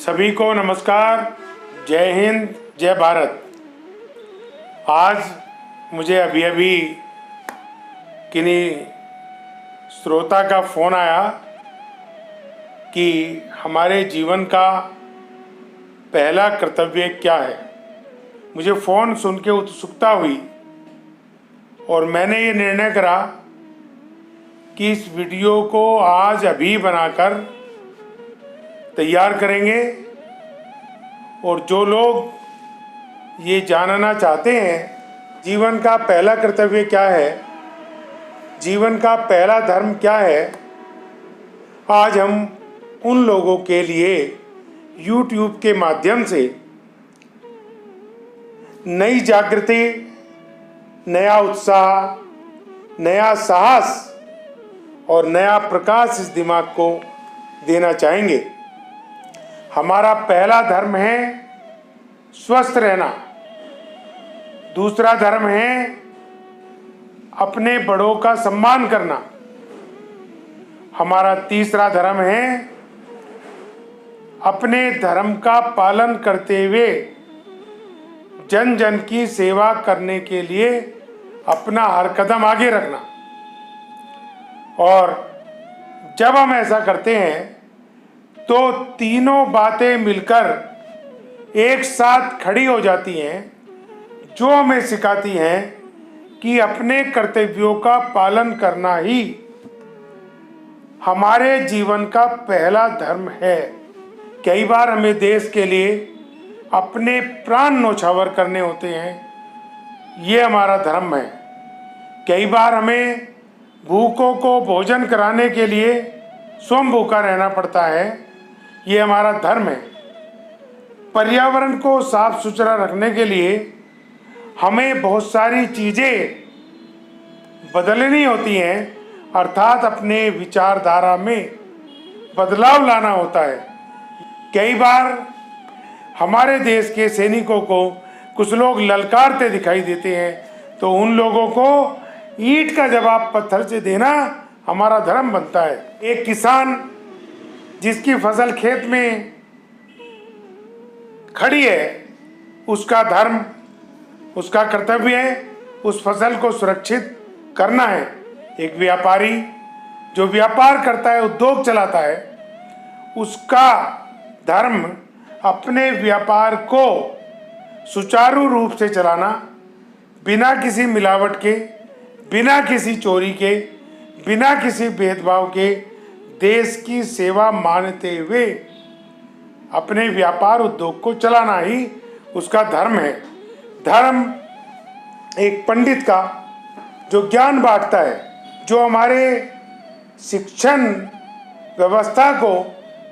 सभी को नमस्कार, जय हिंद, जय भारत। आज मुझे अभी किन्हीं श्रोता का फ़ोन आया कि हमारे जीवन का पहला कर्तव्य क्या है। मुझे फ़ोन सुन के उत्सुकता हुई और मैंने ये निर्णय करा कि इस वीडियो को आज अभी बनाकर तैयार करेंगे और जो लोग ये जानना चाहते हैं जीवन का पहला कर्तव्य क्या है, जीवन का पहला धर्म क्या है, आज हम उन लोगों के लिए YouTube के माध्यम से नई जागृति, नया उत्साह, नया साहस और नया प्रकाश इस दिमाग को देना चाहेंगे। हमारा पहला धर्म है स्वस्थ रहना, दूसरा धर्म है अपने बड़ों का सम्मान करना, हमारा तीसरा धर्म है अपने धर्म का पालन करते हुए जन जन की सेवा करने के लिए अपना हर कदम आगे रखना। और जब हम ऐसा करते हैं तो तीनों बातें मिलकर एक साथ खड़ी हो जाती हैं, जो हमें सिखाती हैं कि अपने कर्तव्यों का पालन करना ही हमारे जीवन का पहला धर्म है। कई बार हमें देश के लिए अपने प्राण न्यौछावर करने होते हैं, ये हमारा धर्म है। कई बार हमें भूखों को भोजन कराने के लिए स्वयं भूखा रहना पड़ता है, ये हमारा धर्म है। पर्यावरण को साफ सुथरा रखने के लिए हमें बहुत सारी चीज़ें बदलनी होती हैं, अर्थात अपने विचारधारा में बदलाव लाना होता है। कई बार हमारे देश के सैनिकों को कुछ लोग ललकारते दिखाई देते हैं, तो उन लोगों को ईंट का जवाब पत्थर से देना हमारा धर्म बनता है। एक किसान जिसकी फसल खेत में खड़ी है, उसका धर्म, उसका कर्तव्य है उस फसल को सुरक्षित करना है। एक व्यापारी जो व्यापार करता है, उद्योग चलाता है, उसका धर्म अपने व्यापार को सुचारू रूप से चलाना, बिना किसी मिलावट के, बिना किसी चोरी के, बिना किसी भेदभाव के देश की सेवा मानते हुए अपने व्यापार उद्योग को चलाना ही उसका धर्म है। धर्म एक पंडित का जो ज्ञान बांटता है, जो हमारे शिक्षण व्यवस्था को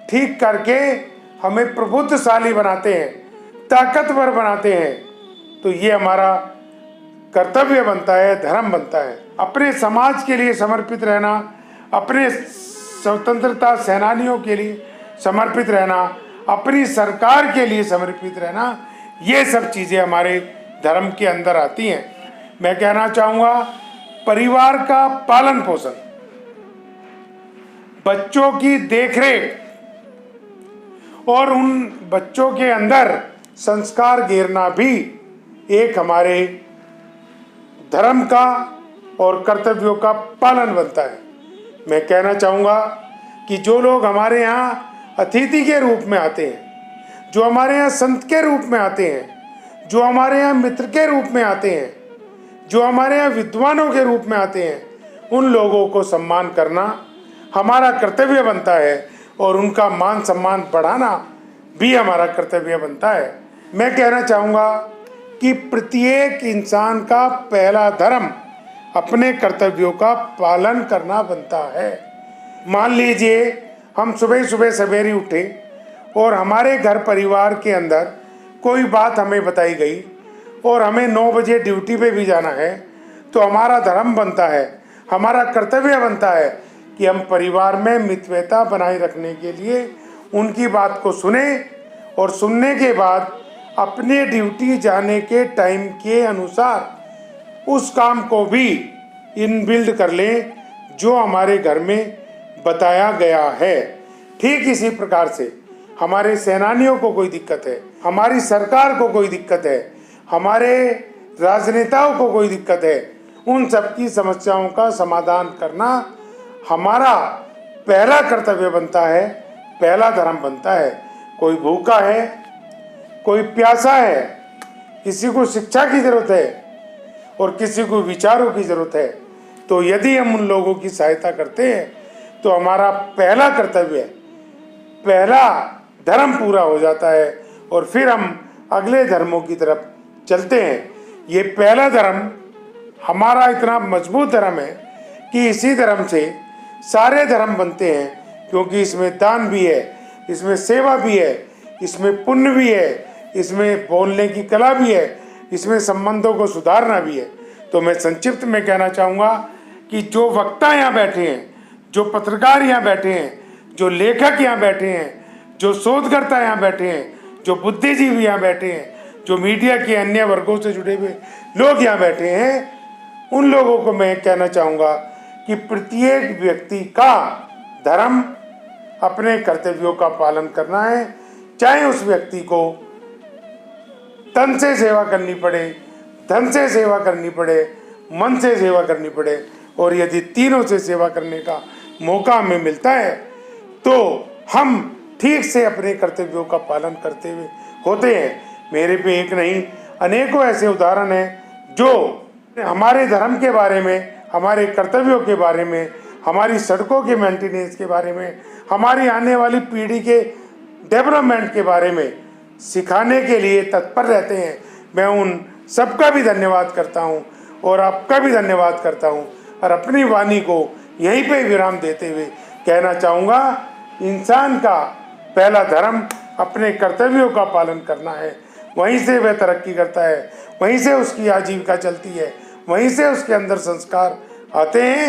ठीक करके हमें प्रबुद्धशाली बनाते हैं, ताकतवर बनाते हैं, तो ये हमारा कर्तव्य बनता है, धर्म बनता है। अपने समाज के लिए समर्पित रहना, अपने स्वतंत्रता सेनानियों के लिए समर्पित रहना, अपनी सरकार के लिए समर्पित रहना, ये सब चीज़ें हमारे धर्म के अंदर आती हैं। मैं कहना चाहूँगा, परिवार का पालन पोषण, बच्चों की देखरेख और उन बच्चों के अंदर संस्कार गिरना भी एक हमारे धर्म का और कर्तव्यों का पालन बनता है। मैं कहना चाहूँगा कि जो लोग हमारे यहाँ अतिथि के रूप में आते हैं, जो हमारे यहाँ संत के रूप में आते हैं, जो हमारे यहाँ मित्र के रूप में आते हैं, जो हमारे यहाँ विद्वानों के रूप में आते हैं, उन लोगों को सम्मान करना हमारा कर्तव्य बनता है और उनका मान सम्मान बढ़ाना भी हमारा कर्तव्य बनता है। मैं कहना चाहूँगा कि प्रत्येक इंसान का पहला धर्म अपने कर्तव्यों का पालन करना बनता है। मान लीजिए हम सुबह सुबह सवेरे उठे और हमारे घर परिवार के अंदर कोई बात हमें बताई गई और हमें 9 बजे ड्यूटी पे भी जाना है, तो हमारा धर्म बनता है, हमारा कर्तव्य बनता है कि हम परिवार में मित्रता बनाए रखने के लिए उनकी बात को सुने और सुनने के बाद अपने ड्यूटी जाने के टाइम के अनुसार उस काम को भी इनबिल्ड कर लें जो हमारे घर में बताया गया है। ठीक इसी प्रकार से हमारे सेनानियों को कोई दिक्कत है, हमारी सरकार को कोई दिक्कत है, हमारे राजनेताओं को कोई दिक्कत है, उन सबकी समस्याओं का समाधान करना हमारा पहला कर्तव्य बनता है, पहला धर्म बनता है। कोई भूखा है, कोई प्यासा है, किसी को शिक्षा की जरूरत है और किसी को विचारों की जरूरत है, तो यदि हम उन लोगों की सहायता करते हैं तो हमारा पहला कर्तव्य, पहला धर्म पूरा हो जाता है और फिर हम अगले धर्मों की तरफ चलते हैं। ये पहला धर्म हमारा इतना मजबूत धर्म है कि इसी धर्म से सारे धर्म बनते हैं, क्योंकि इसमें दान भी है, इसमें सेवा भी है, इसमें पुण्य भी है, इसमें बोलने की कला भी है, इसमें संबंधों को सुधारना भी है। तो मैं संक्षिप्त में कहना चाहूँगा कि जो वक्ता यहाँ बैठे हैं, जो पत्रकार यहाँ बैठे हैं, जो लेखक यहाँ बैठे हैं, जो शोधकर्ता यहाँ बैठे हैं, जो बुद्धिजीवी यहाँ बैठे हैं, जो मीडिया के अन्य वर्गों से जुड़े हुए लोग यहाँ बैठे हैं, उन लोगों को मैं कहना चाहूँगा कि प्रत्येक व्यक्ति का धर्म अपने कर्तव्यों का पालन करना है, चाहे उस व्यक्ति को तन से सेवा करनी पड़े, धन से सेवा करनी पड़े, मन से सेवा करनी पड़े, और यदि तीनों से सेवा करने का मौका हमें मिलता है तो हम ठीक से अपने कर्तव्यों का पालन करते हुए होते हैं। मेरे पे एक नहीं, अनेकों ऐसे उदाहरण हैं जो हमारे धर्म के बारे में, हमारे कर्तव्यों के बारे में, हमारी सड़कों के मेंटेनेंस के बारे में, हमारी आने वाली पीढ़ी के डेवलपमेंट के बारे में सिखाने के लिए तत्पर रहते हैं। मैं उन सबका भी धन्यवाद करता हूं और आपका भी धन्यवाद करता हूं, और अपनी वाणी को यहीं पे विराम देते हुए कहना चाहूँगा, इंसान का पहला धर्म अपने कर्तव्यों का पालन करना है। वहीं से वह तरक्की करता है, वहीं से उसकी आजीविका चलती है, वहीं से उसके अंदर संस्कार आते हैं।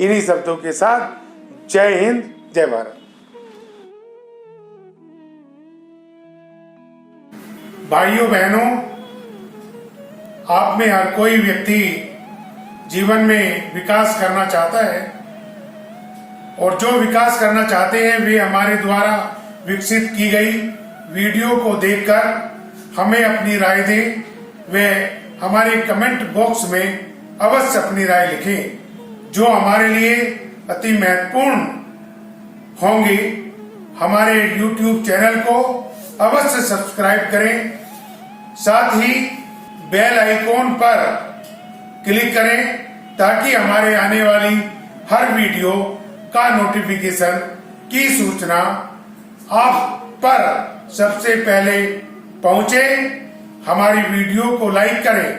इन्हीं शब्दों के साथ जय हिंद, जय भारत। भाइयों बहनों, आप में हर कोई व्यक्ति जीवन में विकास करना चाहता है, और जो विकास करना चाहते हैं वे हमारे द्वारा विकसित की गई वीडियो को देखकर हमें अपनी राय दें। वे हमारे कमेंट बॉक्स में अवश्य अपनी राय लिखें, जो हमारे लिए अति महत्वपूर्ण होंगी। हमारे YouTube चैनल को अवश्य सब्सक्राइब करें, साथ ही बेल आइकॉन पर क्लिक करें ताकि हमारे आने वाली हर वीडियो का नोटिफिकेशन की सूचना आप पर सबसे पहले पहुंचे। हमारी वीडियो को लाइक करें,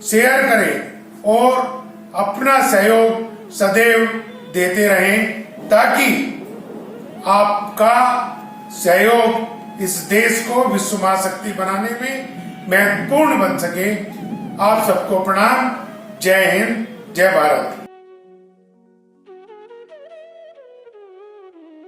शेयर करें और अपना सहयोग सदैव देते रहें, ताकि आपका सहयोग इस देश को विश्व महाशक्ति बनाने में महत्वपूर्ण बन सके। आप सबको प्रणाम। जय हिंद, जय भारत।